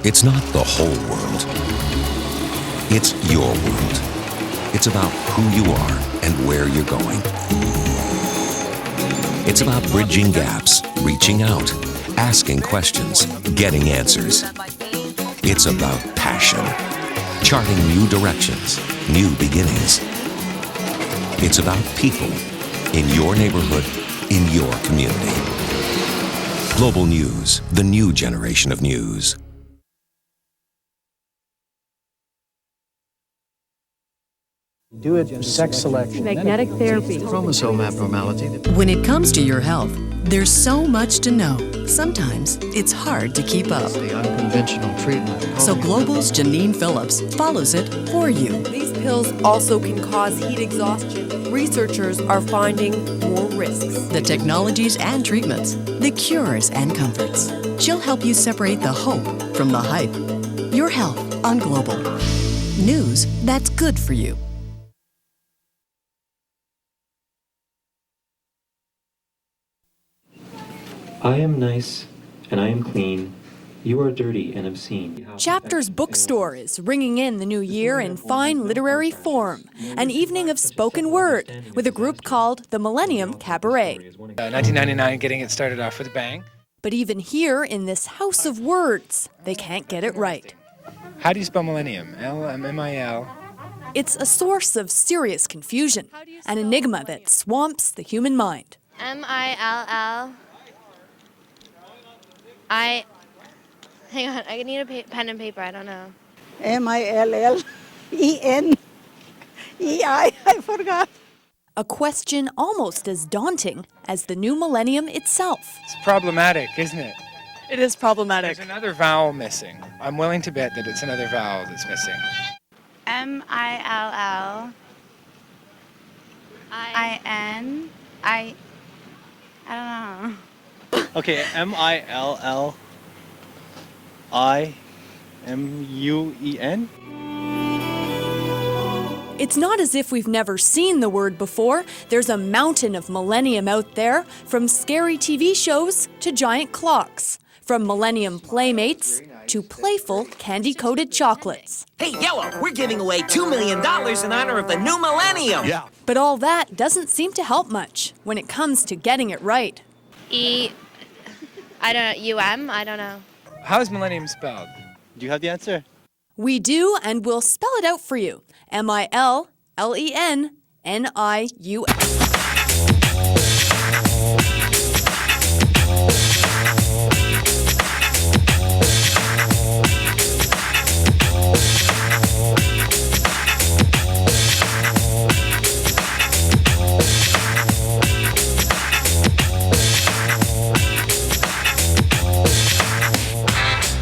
It's not the whole world. It's your world. It's about who you are and where you're going. It's about bridging gaps, reaching out, asking questions, getting answers. It's about passion, charting new directions, new beginnings. It's about people in your neighborhood, in your community. Global News, the new generation of news. Do it for sex selection. Magnetic therapy. Chromosome abnormality. When it comes to your health, there's so much to know. Sometimes it's hard to keep up. The unconventional treatment. So Global's Janine Phillips follows it for you. These pills also can cause heat exhaustion. Researchers are finding more risks. The technologies and treatments, the cures and comforts. She'll help you separate the hope from the hype. Your health on Global. News that's good for you. I am nice, and I am clean. You are dirty and obscene. Chapters Bookstore is ringing in the new year in fine literary form. An evening of spoken word with a group called the Millennium Cabaret. 1999, getting it started off with a bang. But even here in this house of words, they can't get it right. How do you spell millennium? L-M-M-I-L. It's a source of serious confusion, an enigma that swamps the human mind. M-I-L-L. Hang on, I need a pen and paper, I don't know. M-I-L-L-E-N-E-I, I forgot. A question almost as daunting as the new millennium itself. It's problematic, isn't it? It is problematic. There's another vowel missing. I'm willing to bet that it's another vowel that's missing. M-I-L-L-I-N. I don't know. Okay, M-I-L-L-I-M-U-E-N? It's not as if we've never seen the word before. There's a mountain of millennium out there, from scary TV shows to giant clocks, from millennium playmates to playful candy-coated chocolates. Hey, Yellow, we're giving away $2 million in honor of the new millennium. Yeah. But all that doesn't seem to help much when it comes to getting it right. I don't know, U-M? I don't know. How is millennium spelled? Do you have the answer? We do, and we'll spell it out for you. M-I-L-L-E-N-N-I-U-M.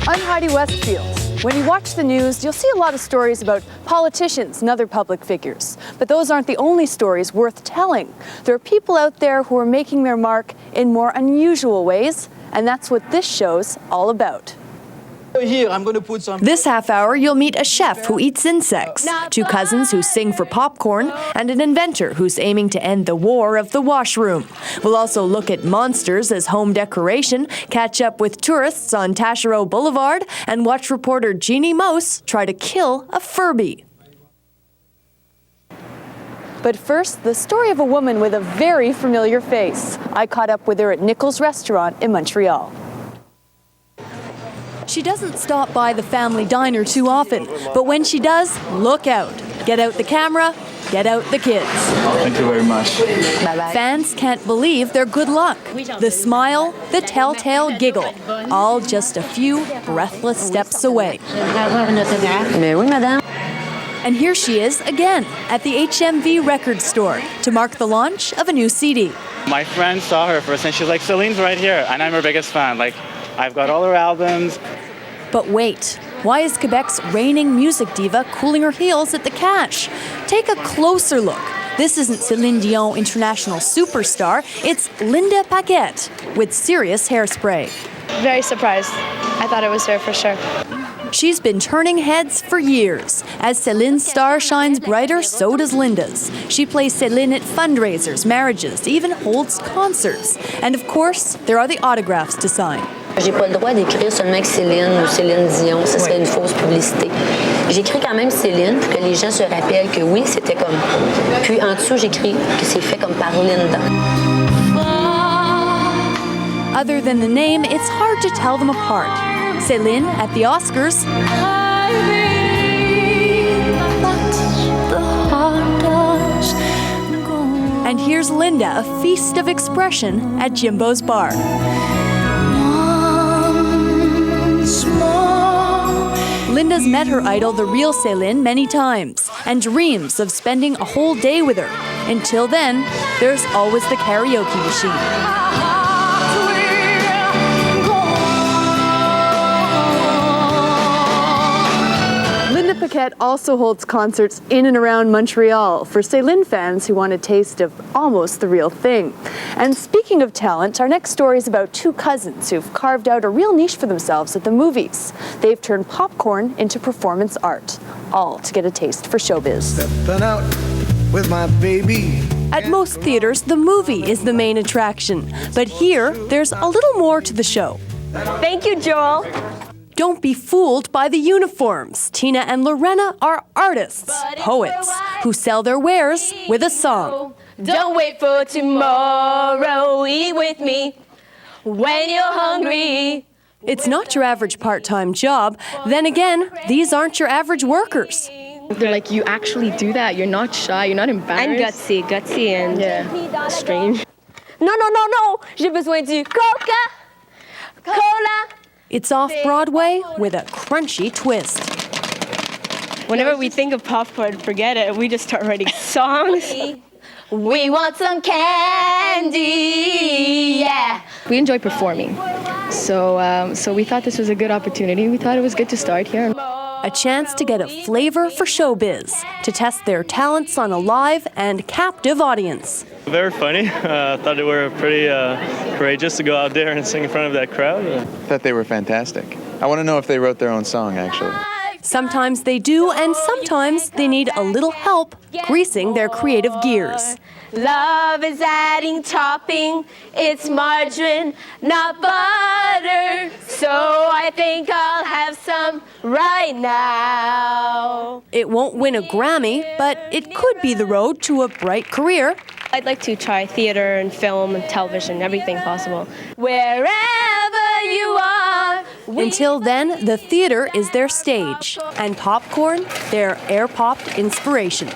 I'm Heidi Westfield. When you watch the news, you'll see a lot of stories about politicians and other public figures. But those aren't the only stories worth telling. There are people out there who are making their mark in more unusual ways, and that's what this show's all about. Here, I'm going to put some... This half hour, you'll meet a chef who eats insects, two cousins who sing for popcorn, and an inventor who's aiming to end the war of the washroom. We'll also look at monsters as home decoration, catch up with tourists on Taschereau Boulevard, and watch reporter Jeannie Mose try to kill a Furby. But first, the story of a woman with a very familiar face. I caught up with her at Nichols Restaurant in Montreal. She doesn't stop by the family diner too often, but when she does, look out. Get out the camera, get out the kids. Thank you very much. Bye-bye. Fans can't believe their good luck. The smile, the telltale giggle, all just a few breathless steps away. And here she is again at the HMV record store to mark the launch of a new CD. My friend saw her first and she's like, Celine's right here. And I'm her biggest fan. Like, I've got all her albums. But wait, why is Quebec's reigning music diva cooling her heels at the cash? Take a closer look. This isn't Celine Dion international superstar, it's Linda Paquette with serious hairspray. Very surprised. I thought it was her for sure. She's been turning heads for years. As Celine's star shines brighter, so does Linda's. She plays Celine at fundraisers, marriages, even holds concerts. And of course, there are the autographs to sign. J'ai pas le droit d'écrire seulement que Céline ou Céline Dion, ce serait une fausse publicité. J'écris quand même Céline pour que les gens se rappellent que oui, c'était comme. Puis en dessous, j'écris que c'est fait comme par Linda. Other than the name, it's hard to tell them apart. Céline at the Oscars. And here's Linda, a feast of expression at Jimbo's bar. Linda's met her idol, the real Céline, many times and dreams of spending a whole day with her. Until then, there's always the karaoke machine. Linda Paquette also holds concerts in and around Montreal for Céline fans who want a taste of almost the real thing. And speaking of talent, our next story is about two cousins who've carved out a real niche for themselves at the movies. They've turned popcorn into performance art, all to get a taste for showbiz. Stepping out with my baby. At most theaters, the movie is the main attraction. But here, there's a little more to the show. Thank you, Joel. Don't be fooled by the uniforms. Tina and Lorena are artists, poets, who sell their wares with a song. Don't wait for tomorrow, eat with me when you're hungry. It's not your average part-time job. Then again, these aren't your average workers. They're like, you actually do that? You're not shy, you're not embarrassed? And gutsy and strange. No, j'ai besoin du Coca-Cola. It's off-Broadway with a crunchy twist. Whenever we think of popcorn, forget it. We just start writing songs. We want some candy, yeah. We enjoy performing, so we thought this was a good opportunity. We thought it was good to start here. A chance to get a flavor for showbiz, to test their talents on a live and captive audience. Very funny. Thought they were pretty courageous to go out there and sing in front of that crowd. Thought they were fantastic. I want to know if they wrote their own song, actually. Sometimes they do, and sometimes they need a little help greasing their creative gears. Love is adding topping, it's margarine, not butter. So I think I'll have some right now. It won't win a Grammy, but it could be the road to a bright career. I'd like to try theater and film and television, everything possible. Wherever you are. Until then, the theater is their stage, and popcorn, their air-popped inspiration.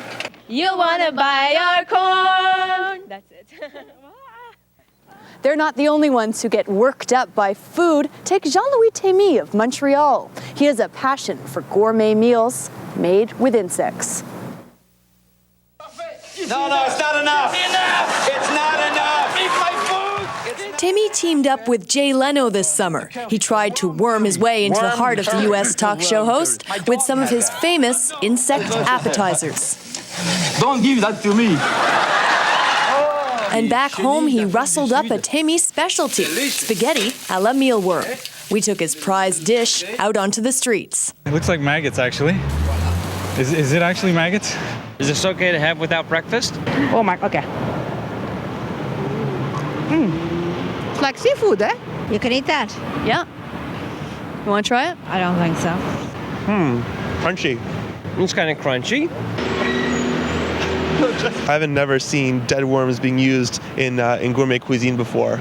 You wanna buy our corn. That's it. They're not the only ones who get worked up by food. Take Jean-Louis Témy of Montreal. He has a passion for gourmet meals made with insects. No, it's not enough. It's not enough. Eat my food. Témy teamed up with Jay Leno this summer. He tried to worm his way into the heart of the U.S. talk show host with some of his famous insect appetizers. Don't give that to me. And back home, he rustled up a Témy specialty, spaghetti a la mealworm. We took his prized dish out onto the streets. It looks like maggots, actually. Is it actually maggots? Is this okay to have without breakfast? Oh my, okay. It's like seafood, eh? You can eat that. Yeah. You want to try it? I don't think so. Crunchy. It's kind of crunchy. I haven't never seen dead worms being used in gourmet cuisine before.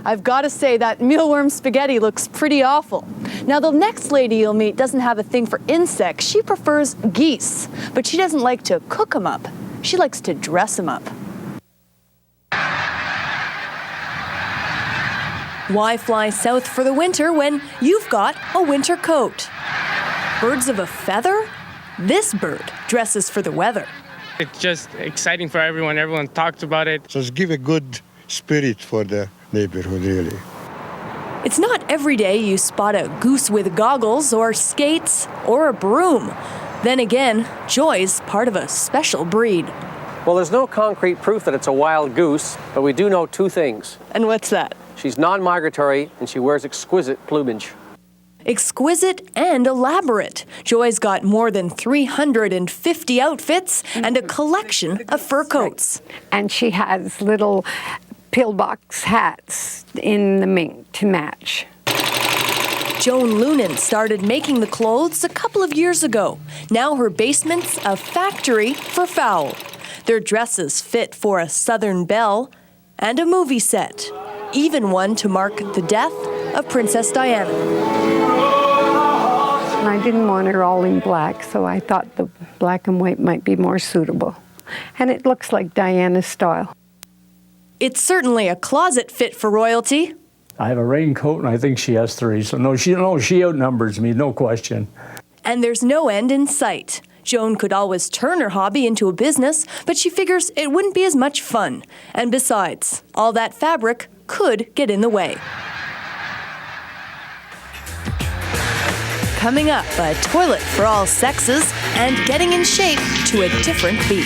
I've got to say that mealworm spaghetti looks pretty awful. Now, the next lady you'll meet doesn't have a thing for insects. She prefers geese, but she doesn't like to cook them up. She likes to dress them up. Why fly south for the winter when you've got a winter coat? Birds of a feather? This bird dresses for the weather. It's just exciting for everyone. Everyone talks about it. Just give a good spirit for the neighborhood, really. It's not every day you spot a goose with goggles or skates or a broom. Then again, Joy's part of a special breed. Well, there's no concrete proof that it's a wild goose, but we do know two things. And what's that? She's non-migratory and she wears exquisite plumage. Exquisite and elaborate. Joy's got more than 350 outfits and a collection of fur coats. And she has little pillbox hats in the mink to match. Joan Lunan started making the clothes a couple of years ago. Now her basement's a factory for fowl. Their dresses fit for a Southern belle and a movie set, even one to mark the death of Princess Diana. I didn't want her all in black, so I thought the black and white might be more suitable. And it looks like Diana's style. It's certainly a closet fit for royalty. I have a raincoat, and I think she has 3. So she outnumbers me, no question. And there's no end in sight. Joan could always turn her hobby into a business, but she figures it wouldn't be as much fun. And besides, all that fabric could get in the way. Coming up, a toilet for all sexes and getting in shape to a different beat.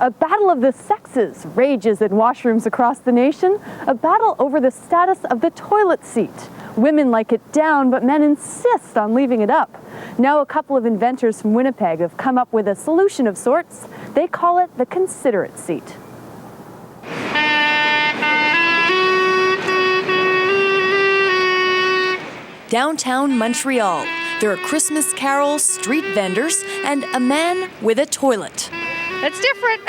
A battle of the sexes rages in washrooms across the nation, a battle over the status of the toilet seat. Women like it down, but men insist on leaving it up. Now a couple of inventors from Winnipeg have come up with a solution of sorts. They call it the considerate seat. Downtown Montreal, there are Christmas carols, street vendors, and a man with a toilet. That's different.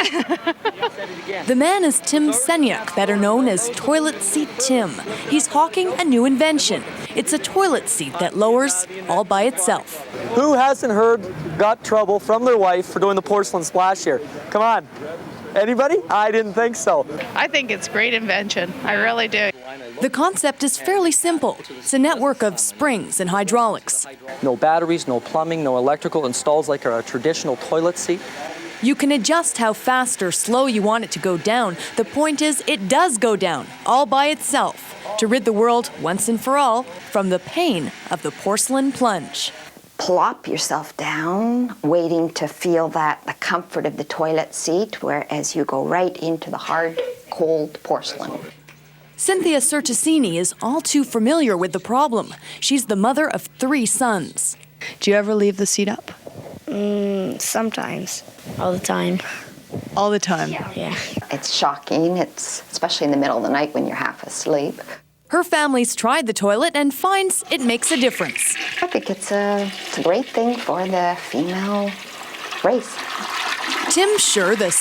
The man is Tim Senyuk, better known as Toilet Seat Tim. He's hawking a new invention. It's a toilet seat that lowers all by itself. Who hasn't got trouble from their wife for doing the porcelain splash here? Come on. Anybody? I didn't think so. I think it's a great invention. I really do. The concept is fairly simple. It's a network of springs and hydraulics. No batteries, no plumbing, no electrical, installs like a traditional toilet seat. You can adjust how fast or slow you want it to go down. The point is, it does go down, all by itself, to rid the world, once and for all, from the pain of the porcelain plunge. Plop yourself down, waiting to feel the comfort of the toilet seat, whereas you go right into the hard, cold porcelain. Cynthia Certesini is all too familiar with the problem. She's the mother of 3 sons. Do you ever leave the seat up? Sometimes. All the time. All the time? Yeah. It's shocking, especially in the middle of the night when you're half asleep. Her family's tried the toilet and finds it makes a difference. I think it's a great thing for the female race. Tim's sure the